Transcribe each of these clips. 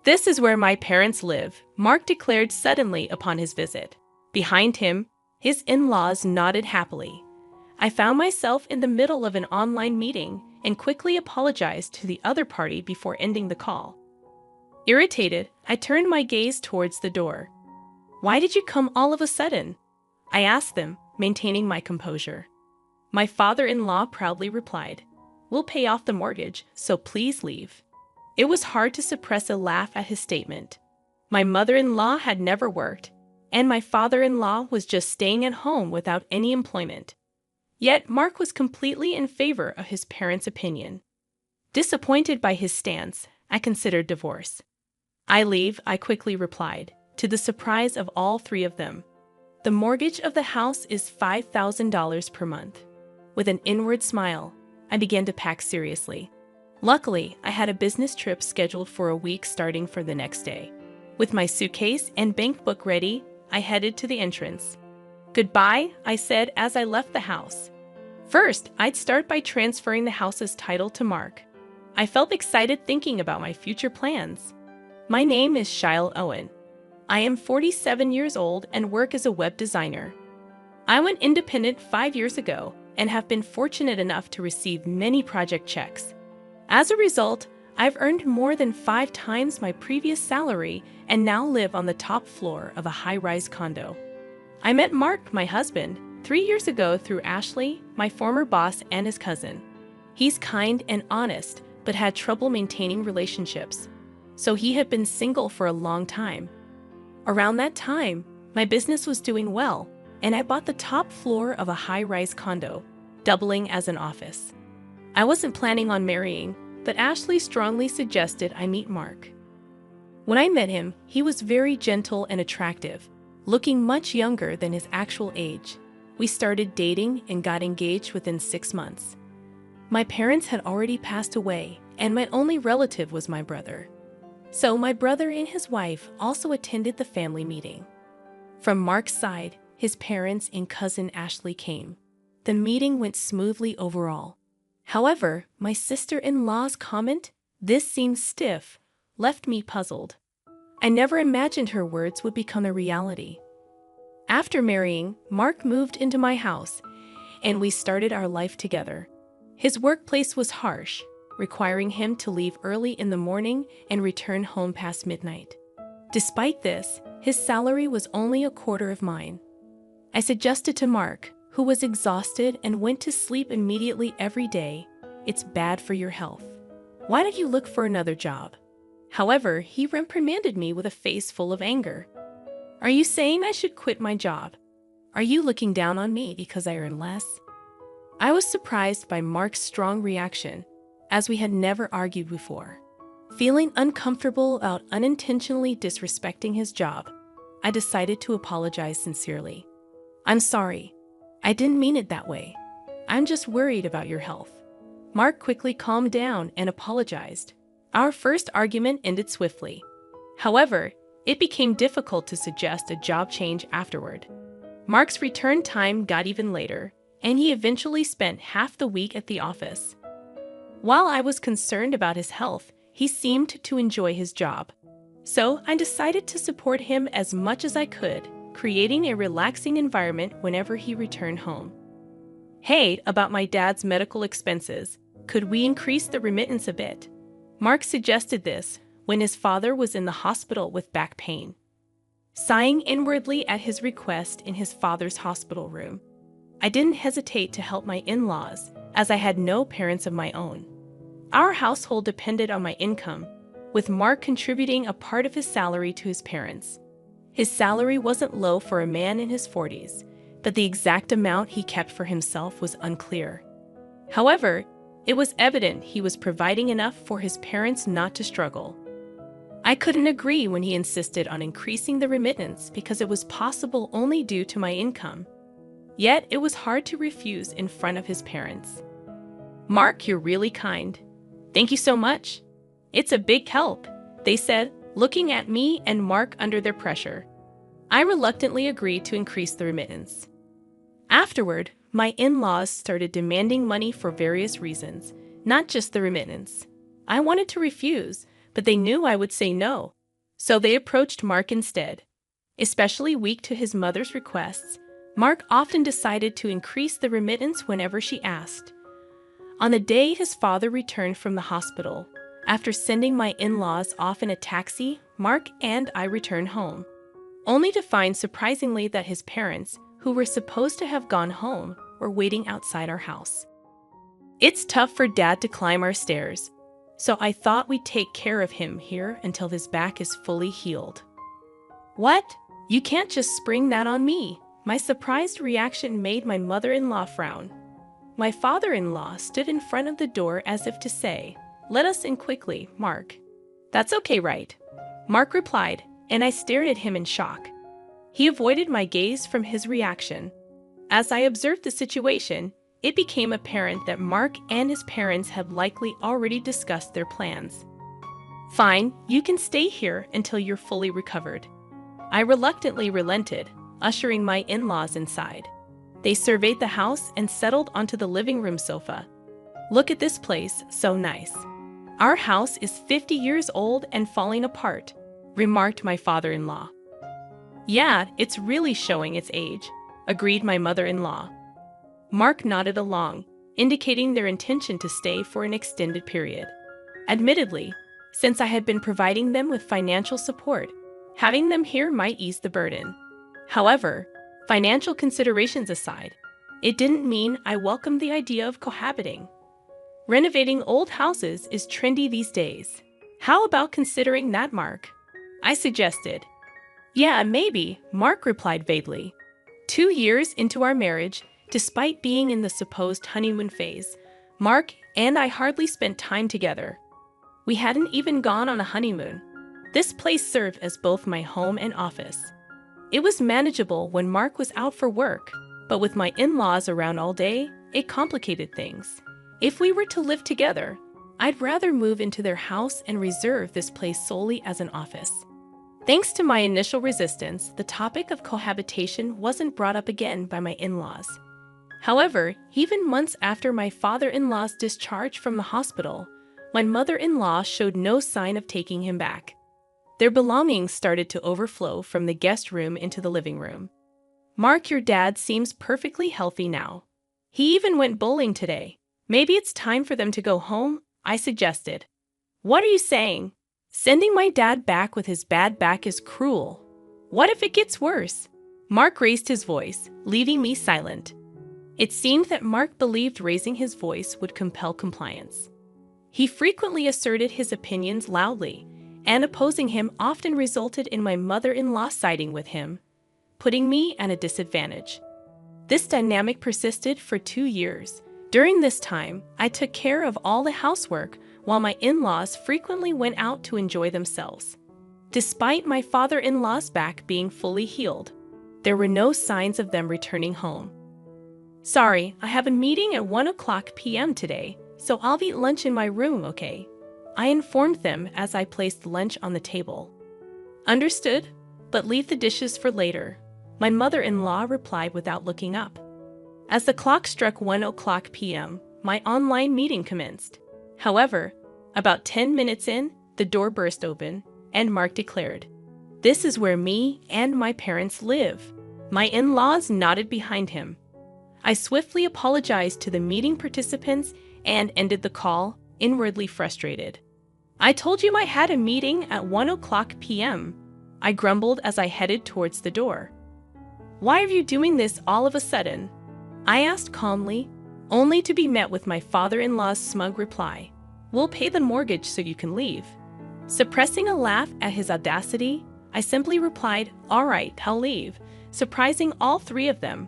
This is where my parents live, Mark declared suddenly upon his visit. Behind him, his in-laws nodded happily. I found myself in the middle of an online meeting and quickly apologized to the other party before ending the call. Irritated, I turned my gaze towards the door. "Why did you come all of a sudden?" I asked them, maintaining my composure. My father-in-law proudly replied, "We'll pay off the mortgage, so please leave." It was hard to suppress a laugh at his statement. My mother-in-law had never worked, and my father-in-law was just staying at home without any employment. Yet Mark was completely in favor of his parents' opinion. Disappointed by his stance, I considered divorce. "I leave," I quickly replied, to the surprise of all three of them. "The mortgage of the house is $5,000 per month." With an inward smile, I began to pack seriously. Luckily, I had a business trip scheduled for a week starting for the next day. With my suitcase and bank book ready, I headed to the entrance. "Goodbye," I said as I left the house. First, I'd start by transferring the house's title to Mark. I felt excited thinking about my future plans. My name is Shyle Owen. I am 47 years old and work as a web designer. I went independent 5 years ago and have been fortunate enough to receive many project checks. As a result, I've earned more than 5 times my previous salary and now live on the top floor of a high-rise condo. I met Mark, my husband, 3 years ago through Ashley, my former boss and his cousin. He's kind and honest, but had trouble maintaining relationships, so he had been single for a long time. Around that time, my business was doing well, and I bought the top floor of a high-rise condo, doubling as an office. I wasn't planning on marrying, but Ashley strongly suggested I meet Mark. When I met him, he was very gentle and attractive, looking much younger than his actual age. We started dating and got engaged within 6 months. My parents had already passed away, and my only relative was my brother. So my brother and his wife also attended the family meeting. From Mark's side, his parents and cousin Ashley came. The meeting went smoothly overall. However, my sister-in-law's comment, "This seems stiff," left me puzzled. I never imagined her words would become a reality. After marrying, Mark moved into my house, and we started our life together. His workplace was harsh, requiring him to leave early in the morning and return home past midnight. Despite this, his salary was only a quarter of mine. I suggested to Mark, who was exhausted and went to sleep immediately every day, "It's bad for your health. Why don't you look for another job?" However, he reprimanded me with a face full of anger. "Are you saying I should quit my job? Are you looking down on me because I earn less?" I was surprised by Mark's strong reaction, as we had never argued before. Feeling uncomfortable about unintentionally disrespecting his job, I decided to apologize sincerely. "I'm sorry. I didn't mean it that way. I'm just worried about your health." Mark quickly calmed down and apologized. Our first argument ended swiftly. However, it became difficult to suggest a job change afterward. Mark's return time got even later, and he eventually spent half the week at the office. While I was concerned about his health, he seemed to enjoy his job. So I decided to support him as much as I could, creating a relaxing environment whenever he returned home. "Hey, about my dad's medical expenses, could we increase the remittance a bit?" Mark suggested this when his father was in the hospital with back pain. Sighing inwardly at his request in his father's hospital room, I didn't hesitate to help my in-laws, as I had no parents of my own. Our household depended on my income, with Mark contributing a part of his salary to his parents. His salary wasn't low for a man in his 40s, but the exact amount he kept for himself was unclear. However, it was evident he was providing enough for his parents not to struggle. I couldn't agree when he insisted on increasing the remittance because it was possible only due to my income. Yet it was hard to refuse in front of his parents. "Mark, you're really kind. Thank you so much. It's a big help," they said, looking at me and Mark under their pressure. I reluctantly agreed to increase the remittance. Afterward, my in-laws started demanding money for various reasons, not just the remittance. I wanted to refuse, but they knew I would say no. So they approached Mark instead. Especially weak to his mother's requests, Mark often decided to increase the remittance whenever she asked. On the day his father returned from the hospital, after sending my in-laws off in a taxi, Mark and I returned home, only to find surprisingly that his parents, who were supposed to have gone home, were waiting outside our house. It's tough for Dad to climb our stairs, so I thought we'd take care of him here until his back is fully healed. What? You can't just spring that on me. My surprised reaction made my mother-in-law frown. My father-in-law stood in front of the door as if to say, "Let us in quickly, Mark." "That's okay, right?" Mark replied, and I stared at him in shock. He avoided my gaze from his reaction. As I observed the situation, it became apparent that Mark and his parents had likely already discussed their plans. "Fine, you can stay here until you're fully recovered." I reluctantly relented, ushering my in-laws inside. They surveyed the house and settled onto the living room sofa. "Look at this place, so nice. Our house is 50 years old and falling apart," remarked my father-in-law. "Yeah, it's really showing its age," agreed my mother-in-law. Mark nodded along, indicating their intention to stay for an extended period. Admittedly, since I had been providing them with financial support, having them here might ease the burden. However, financial considerations aside, it didn't mean I welcomed the idea of cohabiting. Renovating old houses is trendy these days. How about considering that, Mark? I suggested. "Yeah, maybe," Mark replied vaguely. 2 years into our marriage, despite being in the supposed honeymoon phase, Mark and I hardly spent time together. We hadn't even gone on a honeymoon. This place served as both my home and office. It was manageable when Mark was out for work, but with my in-laws around all day, it complicated things. If we were to live together, I'd rather move into their house and reserve this place solely as an office. Thanks to my initial resistance, the topic of cohabitation wasn't brought up again by my in-laws. However, even months after my father-in-law's discharge from the hospital, my mother-in-law showed no sign of taking him back. Their belongings started to overflow from the guest room into the living room. "Mark, your dad seems perfectly healthy now. He even went bowling today. Maybe it's time for them to go home," I suggested. "What are you saying? Sending my dad back with his bad back is cruel. What if it gets worse?" Mark raised his voice, leaving me silent. It seemed that Mark believed raising his voice would compel compliance. He frequently asserted his opinions loudly, and opposing him often resulted in my mother-in-law siding with him, putting me at a disadvantage. This dynamic persisted for 2 years. During this time, I took care of all the housework while my in-laws frequently went out to enjoy themselves. Despite my father-in-law's back being fully healed, there were no signs of them returning home. "Sorry, I have a meeting at 1 p.m. today, so I'll eat lunch in my room, okay?" I informed them as I placed lunch on the table. "Understood, but leave the dishes for later," my mother-in-law replied without looking up. As the clock struck 1 p.m., my online meeting commenced. However, about 10 minutes in, the door burst open, and Mark declared, "This is where me and my parents live." My in-laws nodded behind him. I swiftly apologized to the meeting participants and ended the call, inwardly frustrated. "I told you I had a meeting at 1 p.m., I grumbled as I headed towards the door. "Why are you doing this all of a sudden?" I asked calmly, only to be met with my father-in-law's smug reply, "We'll pay the mortgage so you can leave." Suppressing a laugh at his audacity, I simply replied, "All right, I'll leave," surprising all three of them.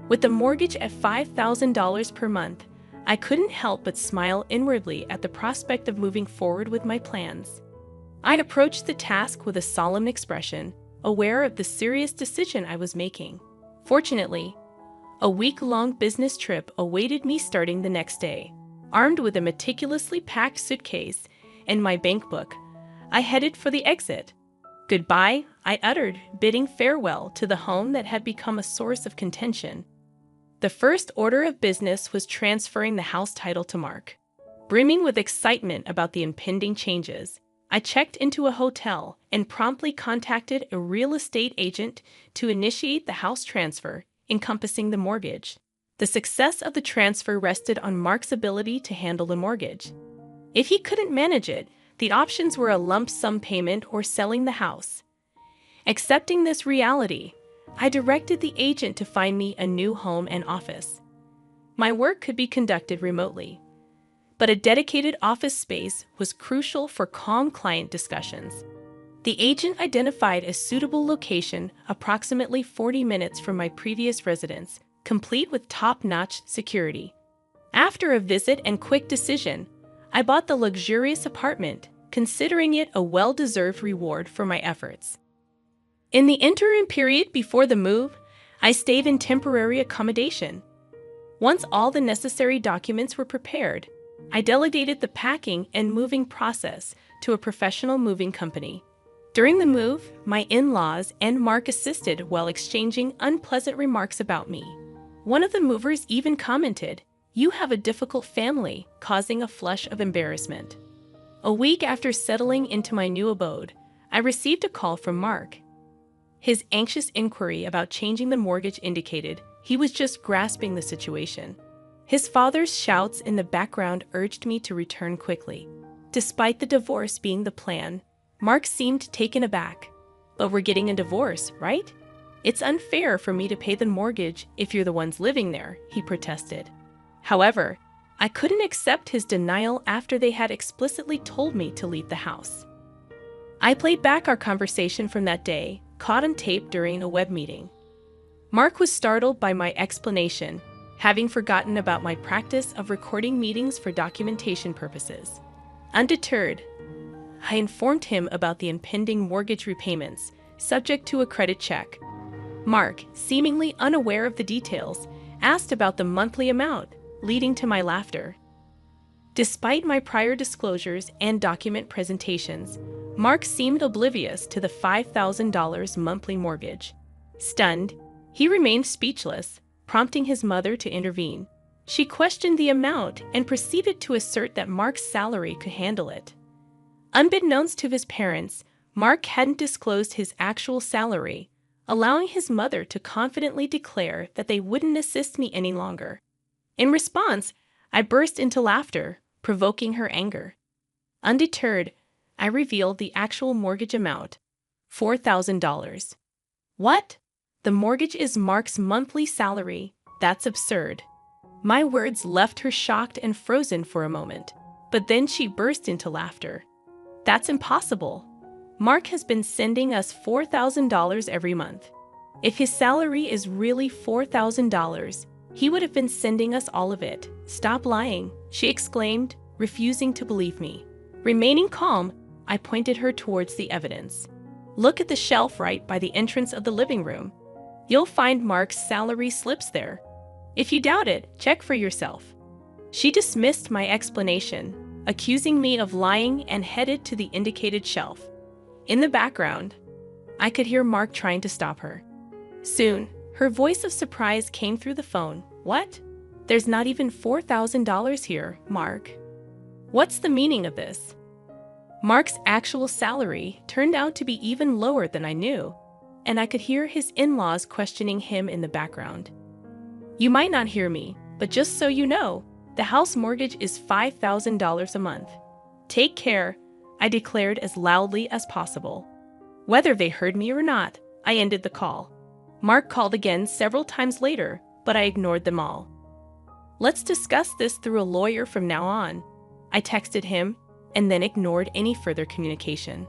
With the mortgage at $5,000 per month, I couldn't help but smile inwardly at the prospect of moving forward with my plans. I approached the task with a solemn expression, aware of the serious decision I was making. Fortunately, a week-long business trip awaited me starting the next day. Armed with a meticulously packed suitcase and my bank book, I headed for the exit. "Goodbye," I uttered, bidding farewell to the home that had become a source of contention. The first order of business was transferring the house title to Mark. Brimming with excitement about the impending changes, I checked into a hotel and promptly contacted a real estate agent to initiate the house transfer encompassing the mortgage. The success of the transfer rested on Mark's ability to handle the mortgage. If he couldn't manage it, the options were a lump sum payment or selling the house. Accepting this reality, I directed the agent to find me a new home and office. My work could be conducted remotely, but a dedicated office space was crucial for calm client discussions. The agent identified a suitable location approximately 40 minutes from my previous residence, complete with top-notch security. After a visit and quick decision, I bought the luxurious apartment, considering it a well-deserved reward for my efforts. In the interim period before the move, I stayed in temporary accommodation. Once all the necessary documents were prepared, I delegated the packing and moving process to a professional moving company. During the move, my in-laws and Mark assisted while exchanging unpleasant remarks about me. One of the movers even commented, "You have a difficult family," causing a flush of embarrassment. A week after settling into my new abode, I received a call from Mark. His anxious inquiry about changing the mortgage indicated he was just grasping the situation. His father's shouts in the background urged me to return quickly. Despite the divorce being the plan, Mark seemed taken aback. "But we're getting a divorce, right? It's unfair for me to pay the mortgage if you're the ones living there," he protested. However, I couldn't accept his denial after they had explicitly told me to leave the house. I played back our conversation from that day, caught on tape during a web meeting. Mark was startled by my explanation, having forgotten about my practice of recording meetings for documentation purposes. Undeterred, I informed him about the impending mortgage repayments, subject to a credit check. Mark, seemingly unaware of the details, asked about the monthly amount, leading to my laughter. Despite my prior disclosures and document presentations, Mark seemed oblivious to the $5,000 monthly mortgage. Stunned, he remained speechless, prompting his mother to intervene. She questioned the amount and proceeded to assert that Mark's salary could handle it. Unbeknownst to his parents, Mark hadn't disclosed his actual salary, allowing his mother to confidently declare that they wouldn't assist me any longer. In response, I burst into laughter, provoking her anger. Undeterred, I revealed the actual mortgage amount, $4,000. "What? The mortgage is Mark's monthly salary. That's absurd." My words left her shocked and frozen for a moment, but then she burst into laughter. "That's impossible. Mark has been sending us $4,000 every month. If his salary is really $4,000, he would have been sending us all of it. Stop lying," she exclaimed, refusing to believe me. Remaining calm, I pointed her towards the evidence. "Look at the shelf right by the entrance of the living room. You'll find Mark's salary slips there. If you doubt it, check for yourself." She dismissed my explanation, accusing me of lying, and headed to the indicated shelf. In the background, I could hear Mark trying to stop her. Soon, her voice of surprise came through the phone. "What? There's not even $4,000 here, Mark. What's the meaning of this?" Mark's actual salary turned out to be even lower than I knew, and I could hear his in-laws questioning him in the background. "You might not hear me, but just so you know, the house mortgage is $5,000 a month. Take care," I declared as loudly as possible. Whether they heard me or not, I ended the call. Mark called again several times later, but I ignored them all. "Let's discuss this through a lawyer from now on," I texted him, and then ignored any further communication.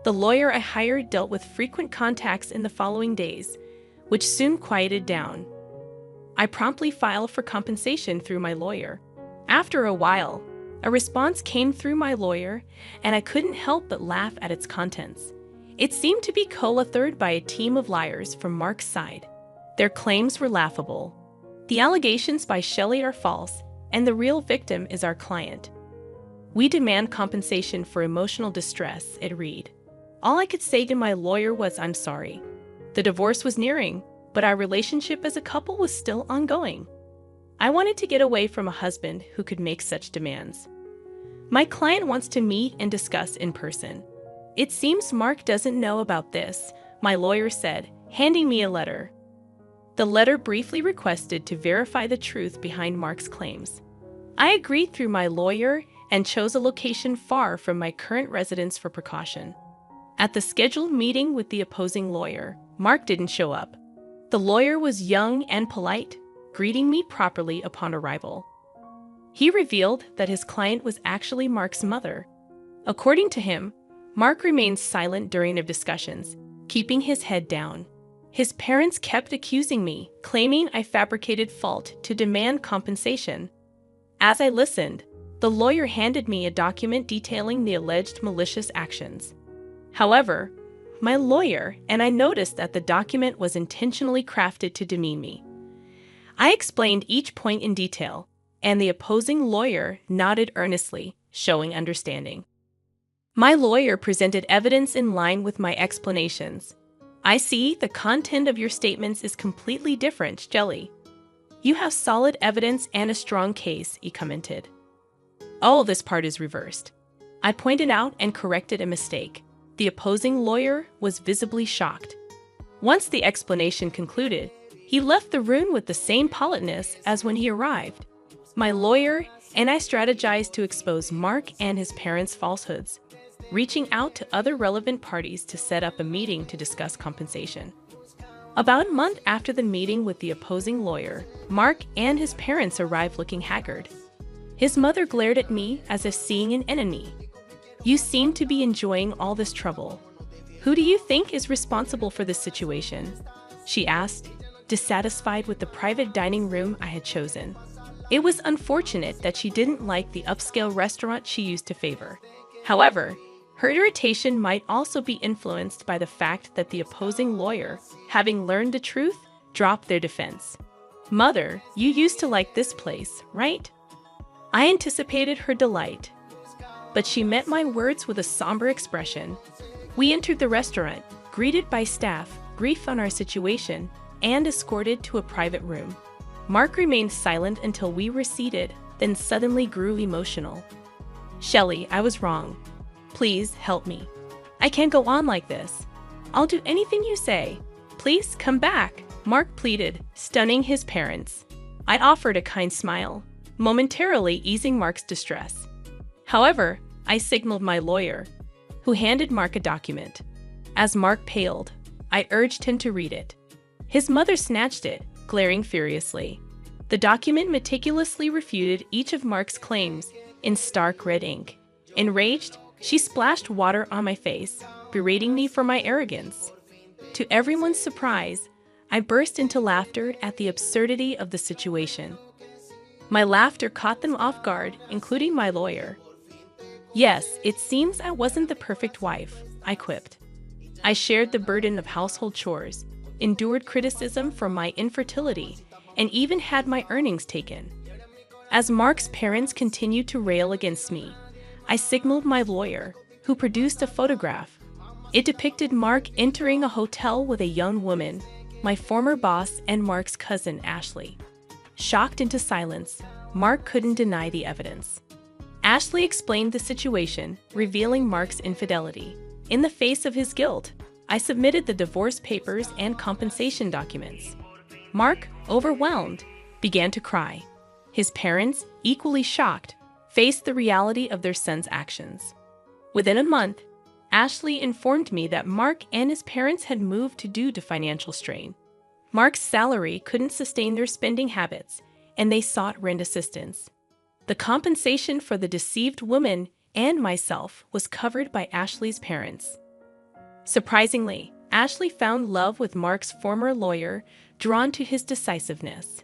The lawyer I hired dealt with frequent contacts in the following days, which soon quieted down. I promptly filed for compensation through my lawyer. After a while, a response came through my lawyer, and I couldn't help but laugh at its contents. It seemed to be co-authored by a team of liars from Mark's side. Their claims were laughable. "The allegations by Shelley are false, and the real victim is our client. We demand compensation for emotional distress," it read. All I could say to my lawyer was, "I'm sorry." The divorce was nearing, but our relationship as a couple was still ongoing. I wanted to get away from a husband who could make such demands. My client wants to meet and discuss in person. It seems Mark doesn't know about this, my lawyer said, handing me a letter. The letter briefly requested to verify the truth behind Mark's claims. I agreed through my lawyer and chose a location far from my current residence for precaution. At the scheduled meeting with the opposing lawyer, Mark didn't show up. The lawyer was young and polite, greeting me properly upon arrival. He revealed that his client was actually Mark's mother. According to him, Mark remained silent during their discussions, keeping his head down. His parents kept accusing me, claiming I fabricated fault to demand compensation. As I listened, the lawyer handed me a document detailing the alleged malicious actions. However, my lawyer and I noticed that the document was intentionally crafted to demean me. I explained each point in detail, and the opposing lawyer nodded earnestly, showing understanding. My lawyer presented evidence in line with my explanations. I see the content of your statements is completely different, Jelly. You have solid evidence and a strong case, he commented. Oh, this part is reversed. I pointed out and corrected a mistake. The opposing lawyer was visibly shocked. Once the explanation concluded, he left the room with the same politeness as when he arrived. My lawyer and I strategized to expose Mark and his parents' falsehoods, reaching out to other relevant parties to set up a meeting to discuss compensation. About a month after the meeting with the opposing lawyer, Mark and his parents arrived looking haggard. His mother glared at me as if seeing an enemy. You seem to be enjoying all this trouble. Who do you think is responsible for this situation? She asked, dissatisfied with the private dining room I had chosen. It was unfortunate that she didn't like the upscale restaurant she used to favor. However, her irritation might also be influenced by the fact that the opposing lawyer, having learned the truth, dropped their defense. Mother, you used to like this place, right? I anticipated her delight, but she met my words with a somber expression. We entered the restaurant, greeted by staff, briefed on our situation, and escorted to a private room. Mark remained silent until we were seated, then suddenly grew emotional. Shelly, I was wrong. Please help me. I can't go on like this. I'll do anything you say. Please come back, Mark pleaded, stunning his parents. I offered a kind smile, momentarily easing Mark's distress. However, I signaled my lawyer, who handed Mark a document. As Mark paled, I urged him to read it. His mother snatched it, glaring furiously. The document meticulously refuted each of Mark's claims in stark red ink. Enraged, she splashed water on my face, berating me for my arrogance. To everyone's surprise, I burst into laughter at the absurdity of the situation. My laughter caught them off guard, including my lawyer. Yes, it seems I wasn't the perfect wife, I quipped. I shared the burden of household chores, endured criticism for my infertility, and even had my earnings taken. As Mark's parents continued to rail against me, I signaled my lawyer, who produced a photograph. It depicted Mark entering a hotel with a young woman, my former boss and Mark's cousin Ashley. Shocked into silence, Mark couldn't deny the evidence. Ashley explained the situation, revealing Mark's infidelity. In the face of his guilt, I submitted the divorce papers and compensation documents. Mark, overwhelmed, began to cry. His parents, equally shocked, faced the reality of their son's actions. Within a month, Ashley informed me that Mark and his parents had moved due to financial strain. Mark's salary couldn't sustain their spending habits, and they sought rent assistance. The compensation for the deceived woman and myself was covered by Ashley's parents. Surprisingly, Ashley found love with Mark's former lawyer, drawn to his decisiveness.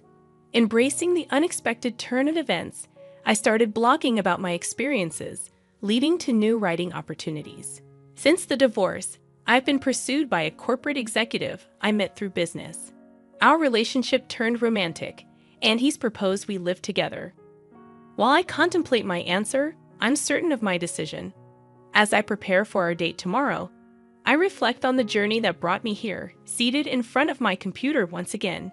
Embracing the unexpected turn of events, I started blogging about my experiences, leading to new writing opportunities. Since the divorce, I've been pursued by a corporate executive I met through business. Our relationship turned romantic, and he's proposed we live together. While I contemplate my answer, I'm certain of my decision. As I prepare for our date tomorrow, I reflect on the journey that brought me here, seated in front of my computer once again,